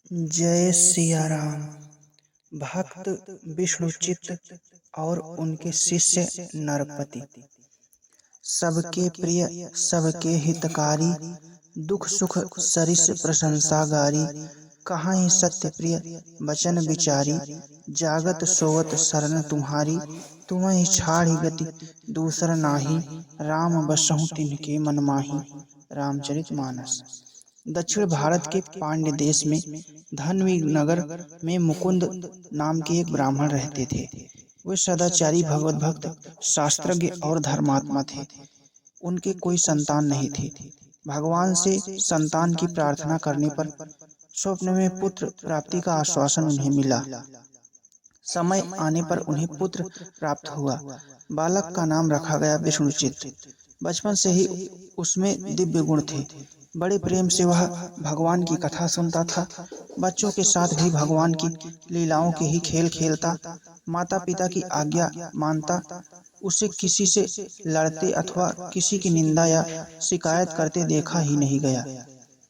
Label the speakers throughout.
Speaker 1: जय सिया राम। भक्त विष्णुचित्त और उनके शिष्य नरपति, सबके प्रिय सबके हितकारी, दुख सुख सरिस प्रशंसागारी, कहाँ ही सत्य प्रिय वचन विचारी, जागत सोवत शरण तुम्हारी, तुम्हें छाड़ी गति दूसर नाही, राम बसहु तिनके मन माही। रामचरितमानस। दक्षिण भारत के पांड्य देश में धनवी नगर में मुकुंद नाम के एक ब्राह्मण रहते थे। वे सदाचारी, भगवत भक्त, शास्त्रज्ञ और धर्मात्मा थे। उनके कोई संतान नहीं थी। भगवान से संतान की प्रार्थना करने पर स्वप्न में पुत्र प्राप्ति का आश्वासन उन्हें मिला। समय आने पर उन्हें पुत्र प्राप्त हुआ। बालक का नाम रखा गया विष्णुचित्त। बचपन से ही उसमें दिव्य गुण थे। बड़े प्रेम से वह भगवान की कथा सुनता था। बच्चों के साथ भी भगवान की लीलाओं के ही खेल खेलता। माता पिता की आज्ञा मानता। उसे किसी से लड़ते अथवा किसी की निंदा या शिकायत करते देखा ही नहीं गया।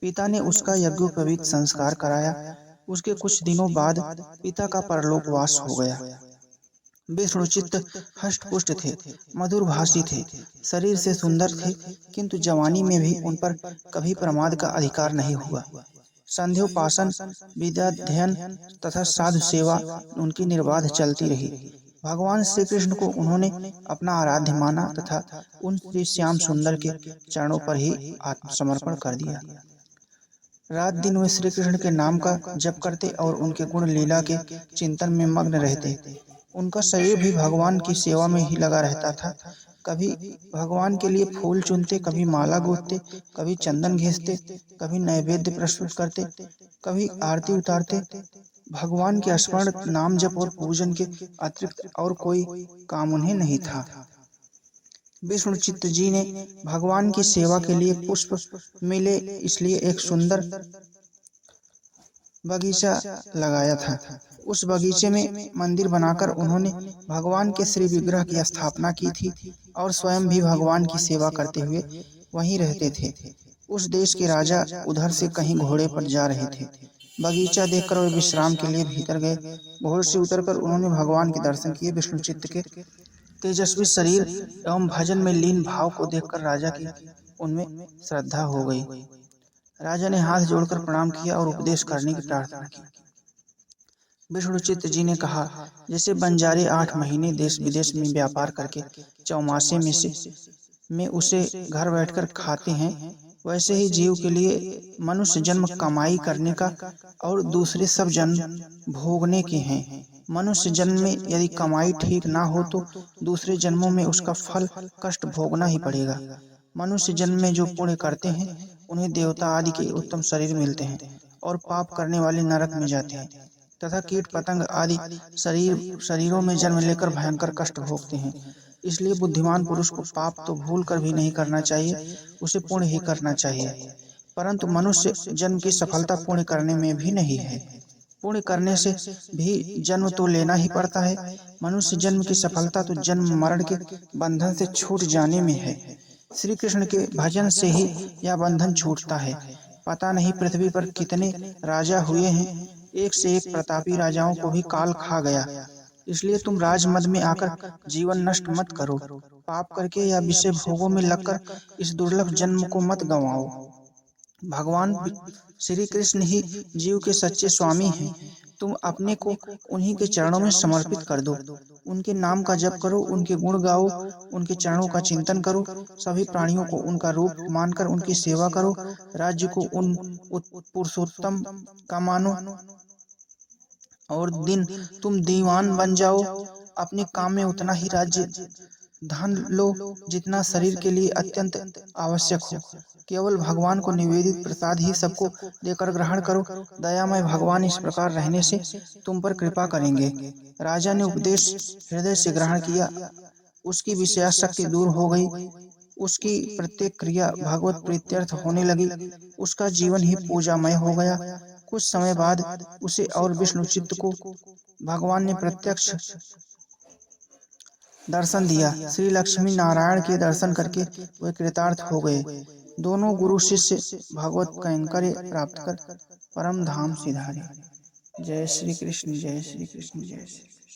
Speaker 1: पिता ने उसका यज्ञोपवीत संस्कार कराया। उसके कुछ दिनों बाद पिता का परलोकवास हो गया। विष्णुचित्त हष्टपुष्ट थे, मधुरभाषी थे, शरीर से सुंदर थे, किंतु जवानी में भी उन पर कभी प्रमाद का अधिकार नहीं हुआ। संध्योपासन, विद्याध्ययन तथा साधु सेवा उनकी निर्बाध चलती रही। भगवान श्री कृष्ण को उन्होंने अपना आराध्य माना तथा उन श्री श्याम सुंदर के चरणों पर ही आत्मसमर्पण कर दिया। रात दिन वे श्री कृष्ण के नाम का जप करते और उनके गुण लीला के चिंतन में मग्न रहते। उनका शरीर भी भगवान की सेवा में ही लगा रहता था। कभी भगवान के लिए फूल चुनते, कभी माला गूंथते, कभी चंदन घिसते, कभी नैवेद्य प्रस्तुत करते, कभी आरती उतारते। भगवान के स्मरण, नाम जप और पूजन के अतिरिक्त और कोई काम उन्हें नहीं था। विष्णुचित्त जी ने भगवान की सेवा के लिए पुष्प मिले इसलिए एक सुंदर बगीचा लगाया था। उस बगीचे में मंदिर बनाकर उन्होंने भगवान के श्री विग्रह की स्थापना की थी और स्वयं भी भगवान की सेवा करते हुए वहीं रहते थे। उस देश के राजा उधर से कहीं घोड़े पर जा रहे थे। बगीचा देखकर वे विश्राम के लिए भीतर गए। घोड़े से उतरकर उन्होंने भगवान के दर्शन किए। विष्णुचित्त के तेजस्वी शरीर एवं भजन में लीन भाव को देखकर राजा की उनमें श्रद्धा हो गई। राजा ने हाथ जोड़कर प्रणाम किया और उपदेश करने की प्रार्थना की। विष्णुचित्त जी ने कहा, जैसे बंजारे 8 महीने देश विदेश में व्यापार करके चौमासे में उसे घर बैठकर खाते हैं, वैसे ही जीव के लिए मनुष्य जन्म कमाई करने का और दूसरे सब जन्म भोगने के हैं। मनुष्य जन्म में यदि कमाई ठीक ना हो तो दूसरे जन्मों में उसका फल कष्ट भोगना ही पड़ेगा। मनुष्य जन्म में जो पुण्य करते हैं उन्हें देवता आदि के उत्तम शरीर मिलते हैं और पाप करने वाले नरक में जाते हैं तथा कीट पतंग आदि शरीरों में जन्म लेकर भयंकर कष्ट भोगते हैं। इसलिए बुद्धिमान पुरुष को पाप तो भूल कर भी नहीं करना चाहिए, उसे पुण्य ही करना चाहिए। परंतु मनुष्य जन्म की सफलता पुण्य करने में भी नहीं है। पुण्य करने से भी जन्म तो लेना ही पड़ता है। मनुष्य जन्म की सफलता तो जन्म मरण के बंधन से छूट जाने में है। श्री कृष्ण के भजन से ही यह बंधन छूटता है। पता नहीं पृथ्वी पर कितने राजा हुए हैं, एक से एक प्रतापी राजाओं को भी काल खा गया। इसलिए तुम राजमद में आकर जीवन नष्ट मत करो। पाप करके या विषय भोगों में लगकर इस दुर्लभ जन्म को मत गंवाओ। भगवान श्री कृष्ण ही जीव के सच्चे स्वामी हैं। तुम अपने को उन्हीं के चरणों में समर्पित कर दो। उनके नाम का जप करो, उनके गुण गाओ, उनके चरणों का चिंतन करो। सभी प्राणियों को उनका रूप मानकर उनकी सेवा करो। राज्य को उन पुरुषोत्तम का मानो और दिन तुम दीवान बन जाओ। अपने काम में उतना ही राज्य धन लो जितना शरीर के लिए अत्यंत आवश्यक हो। केवल भगवान को निवेदित प्रसाद ही सबको देकर ग्रहण करो। दयामय भगवान इस प्रकार रहने से तुम पर कृपा करेंगे। राजा ने उपदेश हृदय से ग्रहण किया। उसकी विषयासक्ति दूर हो गई। उसकी प्रत्येक क्रिया भगवत प्रीत्यर्थ होने लगी। उसका जीवन ही पूजामय हो गया। कुछ समय बाद उसे और विष्णुचित्त को भगवान ने प्रत्यक्ष दर्शन दिया। श्री लक्ष्मी नारायण के दर्शन करके वे कृतार्थ हो गए। दोनों गुरु शिष्य भागवत कैंकर्य प्राप्त कर परम धाम सिधारे। जय श्री कृष्ण, जय श्री कृष्ण, जय श्री कृष्ण।